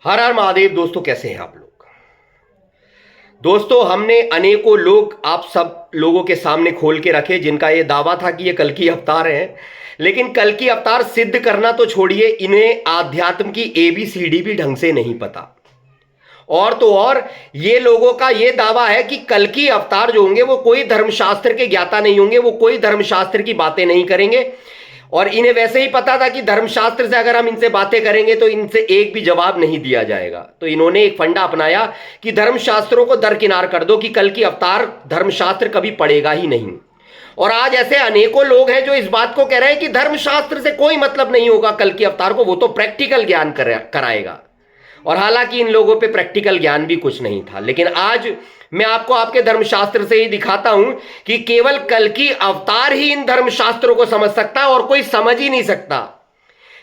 हर हर महादेव। दोस्तों कैसे हैं आप लोग। दोस्तों हमने अनेकों लोग आप सब लोगों के सामने खोल के रखे जिनका ये दावा था कि ये कल की अवतार हैं, लेकिन कल की अवतार सिद्ध करना तो छोड़िए, इन्हें आध्यात्म की एबीसीडी भी ढंग से नहीं पता। और तो और ये लोगों का ये दावा है कि कल की अवतार जो होंगे वो कोई धर्मशास्त्र के ज्ञाता नहीं होंगे, वो कोई धर्मशास्त्र की बातें नहीं करेंगे। और इन्हें वैसे ही पता था कि धर्मशास्त्र से अगर हम इनसे बातें करेंगे तो इनसे एक भी जवाब नहीं दिया जाएगा। तो इन्होंने एक फंडा अपनाया कि धर्मशास्त्रों को दरकिनार कर दो, कि कल की अवतार धर्मशास्त्र कभी पड़ेगा ही नहीं। और आज ऐसे अनेकों लोग हैं जो इस बात को कह रहे हैं कि धर्मशास्त्र से कोई मतलब नहीं होगा कल की अवतार को, वो तो प्रैक्टिकल ज्ञान कराएगा। और हालांकि इन लोगों पे प्रैक्टिकल ज्ञान भी कुछ नहीं था, लेकिन आज मैं आपको आपके धर्मशास्त्र से ही दिखाता हूं कि केवल कल की अवतार ही इन धर्मशास्त्रों को समझ सकता है और कोई समझ ही नहीं सकता।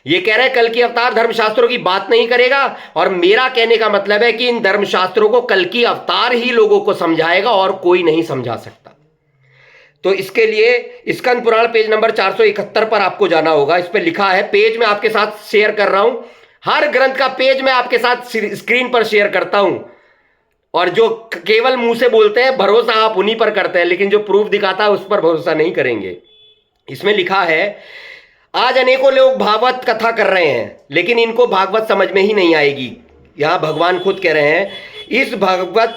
ये कह रहे हैं कल की अवतार धर्मशास्त्रों की बात नहीं करेगा, और मेरा कहने का मतलब है कि इन धर्मशास्त्रों को कल की अवतार ही लोगों को समझाएगा और कोई नहीं समझा सकता। तो इसके लिए स्कंद पुराण पेज नंबर 471 पर आपको जाना होगा। इस पर लिखा है, पेज में आपके साथ शेयर कर रहा हूं, हर ग्रंथ का पेज मैं आपके साथ स्क्रीन पर शेयर करता हूं। और जो केवल मुंह से बोलते हैं भरोसा आप उन्हीं पर करते हैं, लेकिन जो प्रूफ दिखाता है उस पर भरोसा नहीं करेंगे। इसमें लिखा है, आज अनेकों लोग भागवत कथा कर रहे हैं लेकिन इनको भागवत समझ में ही नहीं आएगी। यहां भगवान खुद कह रहे हैं,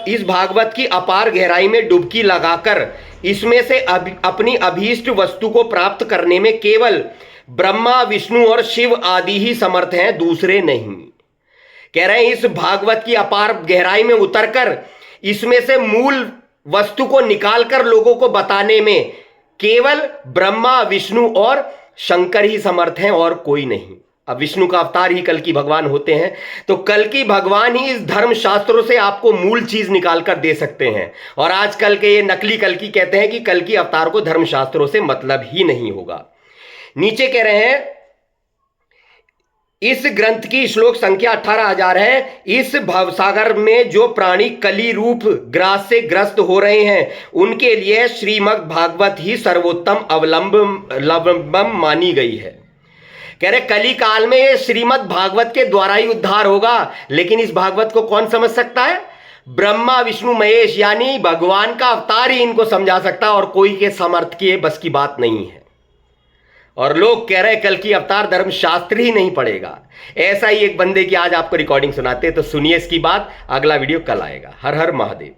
इस भागवत की अपार गहराई में डुबकी लगाकर इसमें से अपनी अभीष्ट वस्तु को प्राप्त करने में केवल ब्रह्मा विष्णु और शिव आदि ही समर्थ हैं, दूसरे नहीं। कह रहे हैं इस भागवत की अपार गहराई में उतरकर इसमें से मूल वस्तु को निकालकर लोगों को बताने में केवल ब्रह्मा विष्णु और शंकर ही समर्थ हैं और कोई नहीं। अब विष्णु का अवतार ही कल की भगवान होते हैं, तो कल की भगवान ही इस धर्म शास्त्रों से आपको मूल चीज निकाल कर दे सकते हैं। और आजकल के ये नकली कल की कहते हैं कि कल की अवतार को धर्म शास्त्रों से मतलब ही नहीं होगा। नीचे कह रहे हैं, इस ग्रंथ की श्लोक संख्या 18,000 है। इस भवसागर में जो प्राणी कली रूप ग्रास से ग्रस्त हो रहे हैं उनके लिए श्रीमद् भागवत ही सर्वोत्तम अवलंबम मानी गई है। कह रहे कली काल में ये श्रीमद् भागवत के द्वारा ही उद्धार होगा, लेकिन इस भागवत को कौन समझ सकता है? ब्रह्मा विष्णु महेश, यानी भगवान का अवतार ही इनको समझा सकता है और कोई के समर्थ की बस की बात नहीं है। और लोग कह रहे हैं कल की अवतार धर्मशास्त्र ही नहीं पड़ेगा। ऐसा ही एक बंदे की आज आपको रिकॉर्डिंग सुनाते हैं, तो सुनिए इसकी बात। अगला वीडियो कल आएगा। हर हर महादेव।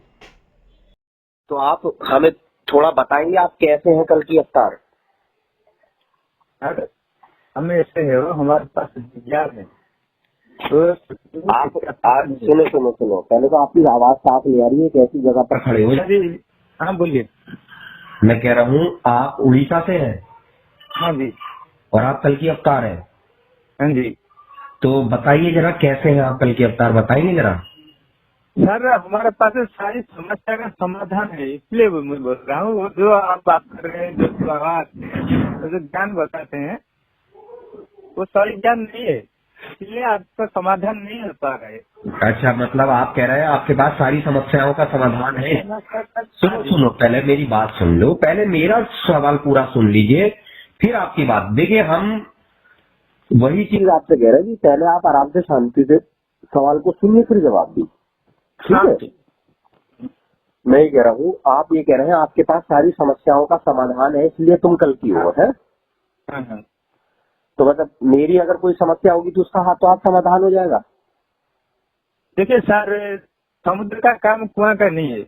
तो आप हमें थोड़ा बताएंगे आप कैसे हैं कल की अवतार? हमें ऐसे है, हमारे पास विज्ञान है। तो आप सुनो, पहले तो आपकी आवाज साफ नहीं आ रही है, कैसी जगह पर खड़े हो? हाँ बोलिए। मैं कह रहा हूँ आप उड़ीसा से हैं? हाँ जी। और आप कल की अवतार हैं? हाँ जी। तो बताइए जरा कैसे हैं आप कल की अवतार, बताइए जरा। सर हमारे पास सारी समस्या का समाधान है, इसलिए मैं बोल रहा हूँ। वो जो आप बात कर रहे हैं, जो आवाज जो ज्ञान बताते हैं वो सही ज्ञान नहीं है, इसलिए आपका समाधान नहीं हो पा रहा है। अच्छा, मतलब आप कह रहे हैं आपके पास सारी समस्याओं का समाधान है। सुनो, पहले मेरी बात सुन लो, पहले मेरा सवाल पूरा सुन लीजिए फिर आपकी बात। देखिए हम वही चीज आपसे कह रहे हैं कि पहले आप आराम से शांति से सवाल को सुनिए फिर जवाब दी, ठीक है? मैं ये कह रहा हूँ, आप ये कह रहे हैं आपके पास सारी समस्याओं का समाधान है इसलिए तुम कल की हो, है? तो मतलब मेरी अगर कोई समस्या होगी तो उसका तो आप समाधान हो जाएगा। देखिए सर, समुद्र का काम कुआं का नहीं है।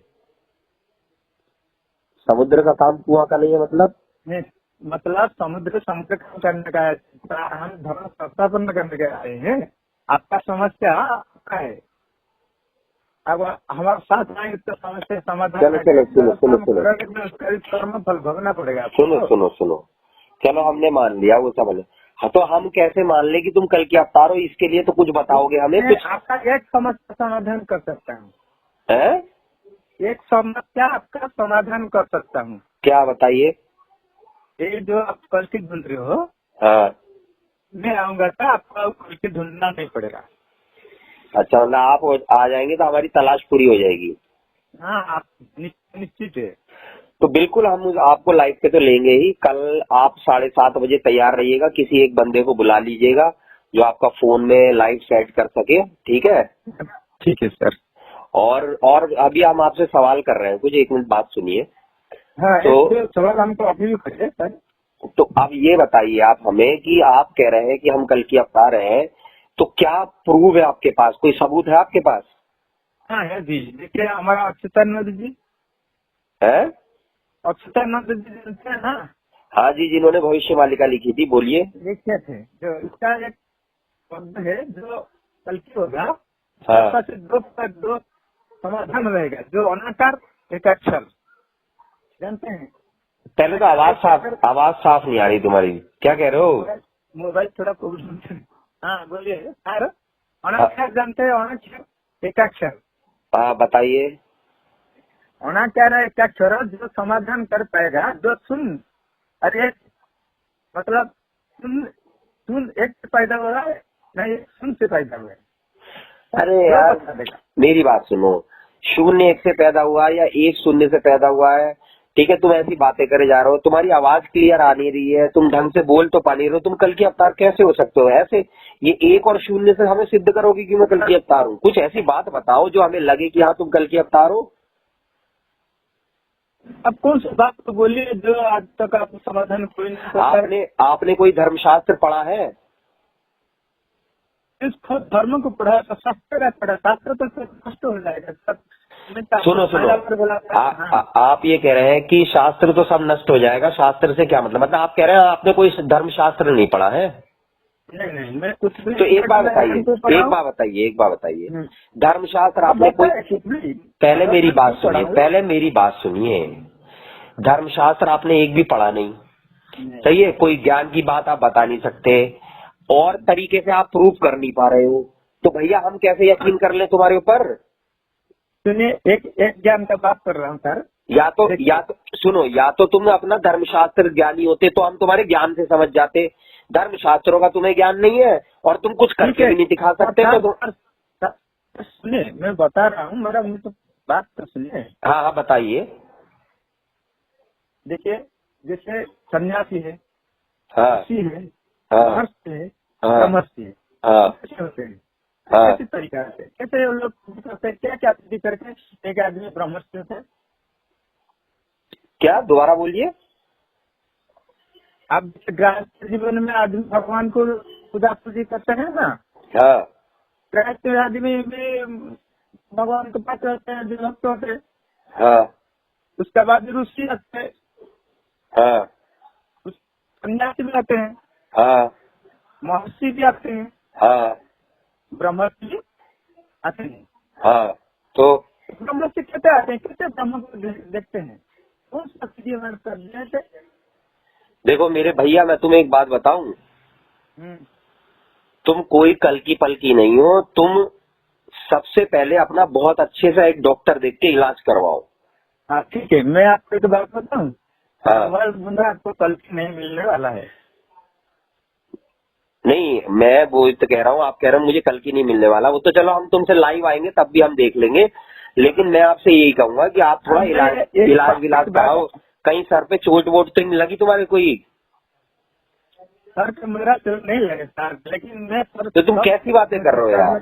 समुद्र का काम कुआं का नहीं है मतलब? मतलब समुद्र काम करने का है, हम धर्म संस्थापन करने के आए हैं। आपका समस्या आपका है, अब हमारे साथ आएंगे तो समस्या समाधान। सुनो, फल भोगना पड़ेगा। सुनो, चलो हमने मान लिया वो सब। हाँ, तो हम कैसे मान ले कि तुम कल की अवतार हो? इसके लिए तो कुछ बताओगे हमें कुछ। आपका एक समस्या समाधान कर सकता हूँ। एक समस्या आपका समाधान कर सकता हूँ। क्या बताइए? ये जो आप कल की ढूंढ रहे हो, हाँ, मैं आऊंगा तो आपको कल की ढूंढना नहीं पड़ेगा। अच्छा, मतलब आप आ जाएंगे तो हमारी तलाश पूरी हो जाएगी। हाँ, आप निश्चित है। तो बिल्कुल हम आपको लाइव पे तो लेंगे ही। कल आप 7:30 बजे तैयार रहिएगा, किसी एक बंदे को बुला लीजिएगा जो आपका फोन में लाइव सेट कर सके, ठीक है। ठीक है सर। और अभी हम आपसे सवाल कर रहे हैं कुछ, 1 मिनट बात सुनिए। हाँ, तो एक सवाल हमको अभी भी पूछे सर। तो अब ये बताइए आप हमें कि आप कह रहे हैं कि हम कल की अवतार हैं, तो क्या प्रूफ है आपके पास, कोई सबूत है आपके पास? हाँ है जी, देखिए हमारा अच्युतानंद जी, है? अच्युतानंद जी जानते हैं ना, हाँ जी, जिन्होंने भविष्यवाणी लिखी थी, बोलिए। लिखे थे। जो इसका एक शब्द है जो कल की होगा, हाँ। उसका सिर्फ दो समाधान रहेगा, जो अनाकार एक अक्षर, जानते हैं। पहले तो आवाज साफ नहीं आ रही तुम्हारी, क्या कह रहे हो? मोबाइल थोड़ा प्रॉब्लम। हाँ बोलिए सर। अनाक्षर जानते हैं, अनाक्षर एकाक्षर। हाँ बताइए। अनाक्षर एकाक्षर जो समाधान कर पाएगा, जो सुन, अरे मतलब सुन एक से पैदा हुआ है, नहीं सुन से पैदा हुआ है। अरे जो यार बता देगा। मेरी बात सुनो, 0 1 से पैदा हुआ या 1 0 से पैदा हुआ है, ठीक है। तुम ऐसी बातें करे जा रहे हो, तुम्हारी आवाज क्लियर आ नहीं रही है, तुम ढंग से बोल तो पा नहीं रहे हो, तुम कल की अवतार कैसे हो सकते हो ऐसे? ये 1 और 0 से हमें सिद्ध करोगे कि मैं कल की अवतार हूँ? कुछ ऐसी बात बताओ जो हमें लगे कि हाँ तुम कल की अवतार हो। अब कौन सी बात तो बोलिए जो आज तक आपको समाधान कोई नहीं करता। आपने कोई धर्मशास्त्र पढ़ा है? इस धर्म को पढ़ा तो शास्त्र पढ़ा, शास्त्र तो स्पष्ट हो जाएगा सब। सुनो आप ये कह रहे हैं कि शास्त्र तो सब नष्ट हो जाएगा, शास्त्र से क्या मतलब आप कह रहे हैं आपने कोई धर्मशास्त्र नहीं पढ़ा है? नहीं, मैं कुछ भी। तो एक बात बताइए, धर्मशास्त्र आपने कोई, पहले मेरी बात सुनिए, धर्मशास्त्र आपने एक भी पढ़ा नहीं, सही है? कोई ज्ञान की बात आप बता नहीं सकते और तरीके से आप प्रूफ कर नहीं पा रहे हो, तो भैया हम कैसे यकीन कर लें तुम्हारे ऊपर? सुनिए, एक ज्ञान का बात कर रहा हूँ सर। या तो तुम अपना धर्मशास्त्र ज्ञानी होते तो हम तुम्हारे ज्ञान से समझ जाते। धर्मशास्त्रों का तुम्हें ज्ञान नहीं है और तुम कुछ करके भी नहीं दिखा सकते। तो सुनिए, मैं बता रहा हूँ, मेरा तो बात तो सुनिए। हाँ बताइए। देखिए, जैसे सन्यासी है, हाँ ऋषि है, हाँ महर्षि है, हाँ ब्रह्मर्षि है, हाँ कैसे होते हैं, हाँ कैसे तरीका से, कैसे वो लोग करते हैं, क्या विधि करके एक आदमी ब्रह्मर्षि होता है। क्या दोबारा बोलिए। आप गृहस्थ जीवन में आदमी भगवान को पूजा पूजी करते हैं ना, हाँ गृहस्थ आदमी भी भगवान के पास रहते हैं, जो भक्त होते हैं। हाँ उसके बाद ऋषि आते हैं, हाँ सन्यासी भी आते हैं, हाँ महर्षि भी आते हैं, हाँ ब्रह्मर्षि भी आते हैं। हाँ तो ब्रह्मर्षि कैसे आते हैं, कैसे ब्रह्म को देखते हैं, कौन सा जीवन करने से। देखो मेरे भैया, मैं तुम्हें एक बात बताऊं, तुम कोई कल की पल की नहीं हो। तुम सबसे पहले अपना बहुत अच्छे से एक डॉक्टर देख के इलाज करवाओ। हाँ ठीक है, मैं आपको एक बात बताऊं। हाँ बंदा आपको कल की नहीं मिलने वाला है। नहीं, मैं वो तो कह रहा हूँ, आप कह रहे हो मुझे कल की नहीं मिलने वाला, वो तो चलो हम तुमसे लाइव आएंगे तब भी हम देख लेंगे, लेकिन मैं आपसे यही कहूंगा कि आप थोड़ा इलाज कराओ। कहीं सर पे चोट वोट तो नहीं लगी तुम्हारे कोई? सर का मेरा तो नहीं लगे सर, लेकिन मैं तो तुम कैसी बातें कर रहे हो यार?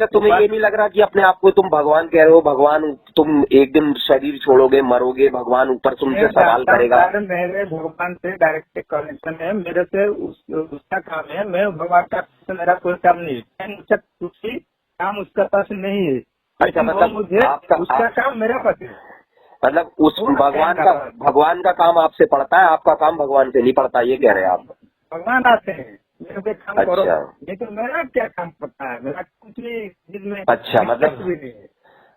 तुम्हें ये नहीं लग रहा कि अपने आप को तुम भगवान कह रहे हो? भगवान, तुम एक दिन शरीर छोड़ोगे, मरोगे, भगवान ऊपर तुमसे सवाल करेगा। मेरे भगवान से डायरेक्ट कनेक्शन है, मेरे से उसका काम है, मैं भगवान का मेरा कोई काम नहीं है, कुछ काम उसका पास नहीं है। अच्छा, मतलब मुझे उसका काम मेरा पास है, मतलब उस भगवान का काम आपसे पड़ता है, आपका काम भगवान से नहीं पड़ता, ये कह रहे हैं आप? भगवान आते हैं, मेरे काम करो, नहीं तो मेरा क्या काम पड़ता है, मेरा कुछ भी जिसमें। अच्छा, मतलब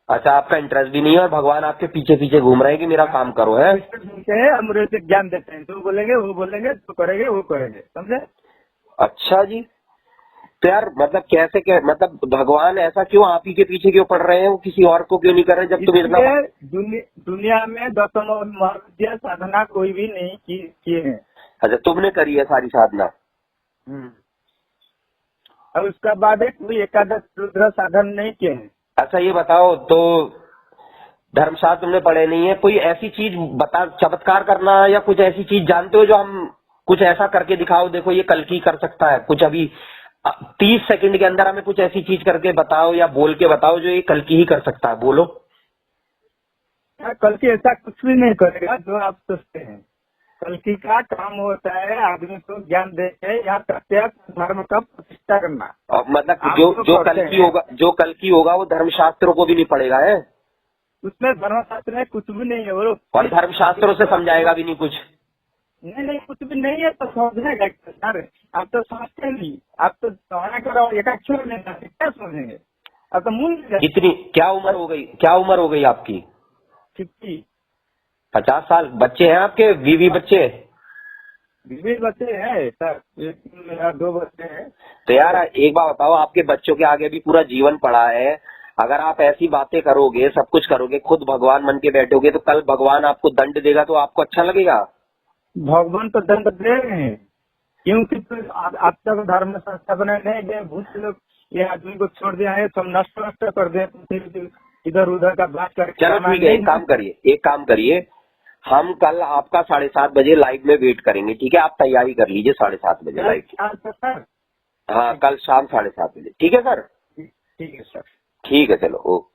अच्छा, आपका इंटरेस्ट भी नहीं है और भगवान आपके पीछे पीछे घूम रहे हैं कि मेरा काम करो, है? हम ज्ञान देते हैं, जो बोलेंगे वो बोलेंगे, तो करेंगे वो करेंगे, समझे? अच्छा जी, तो यार मतलब कैसे मतलब भगवान ऐसा क्यों आप ही के पीछे क्यों पड़ रहे हैं, वो किसी और को क्यों नहीं कर रहे जब तुम इतना? दुनिया में 10 महत्व साधना कोई भी नहीं किए हैं। अच्छा, तुमने करी है सारी साधना? और उसका बाद कोई एकादश रुद्र साधन नहीं किए हैं। अच्छा ये बताओ, तो धर्मशास्त्र तुमने पढ़े नहीं है, कोई ऐसी चीज बता, चमत्कार करना या कुछ ऐसी चीज जानते हो जो हम कुछ ऐसा करके दिखाओ, देखो ये कल्कि कर सकता है कुछ। अभी 30 सेकंड के अंदर हमें कुछ ऐसी चीज करके बताओ या बोल के बताओ जो ये कल्कि ही कर सकता है, बोलो। कल की ऐसा कुछ भी नहीं करेगा जो आप सोचते हैं। कल की का काम होता है आदमी को ज्ञान दे के या प्रत्येक धर्म का प्रतिष्ठा करना। और मतलब आप जो जो जो करते कल्कि हैं। होगा, जो कल्कि होगा वो धर्मशास्त्रों को भी नहीं पढ़ेगा है, उसमें धर्मशास्त्र में कुछ भी नहीं है वो। और धर्मशास्त्रों से समझाएगा भी नहीं कुछ। नहीं कुछ भी नहीं है तो समझेगा सर। आप तो समझते नहीं, आप तो सहारा करो एक अक्षर नहीं जानते, क्या समझेंगे? अब तो मूल कितनी क्या उम्र हो गई, क्या उम्र हो गई आपकी? 50। 50 साल। बच्चे हैं आपके, बीवी बच्चे? बीवी बच्चे हैं सर, एक मेरा 2 बच्चे हैं। तो यार एक बात बताओ, आपके बच्चों के आगे भी पूरा जीवन पड़ा है। अगर आप ऐसी बातें करोगे, सब कुछ करोगे, खुद भगवान बन के बैठोगे, तो कल भगवान आपको दंड देगा तो आपको अच्छा लगेगा? भगवान तो दंड दे रहे हैं, क्योंकि तो आप तक धर्म संस्था बने नहीं गए, भूत लोग ये आदमी को छोड़ दिया है, सब नष्ट कर दे, फिर इधर उधर का बात करके। चलो ठीक है, एक काम करिए, हम कल आपका 7:30 बजे लाइव में वेट करेंगे, ठीक है? आप तैयारी कर लीजिए 7:30 बजे लाइव की। सर हाँ, कल शाम 7:30 बजे, ठीक है सर? ठीक है सर। ठीक है, चलो ओके।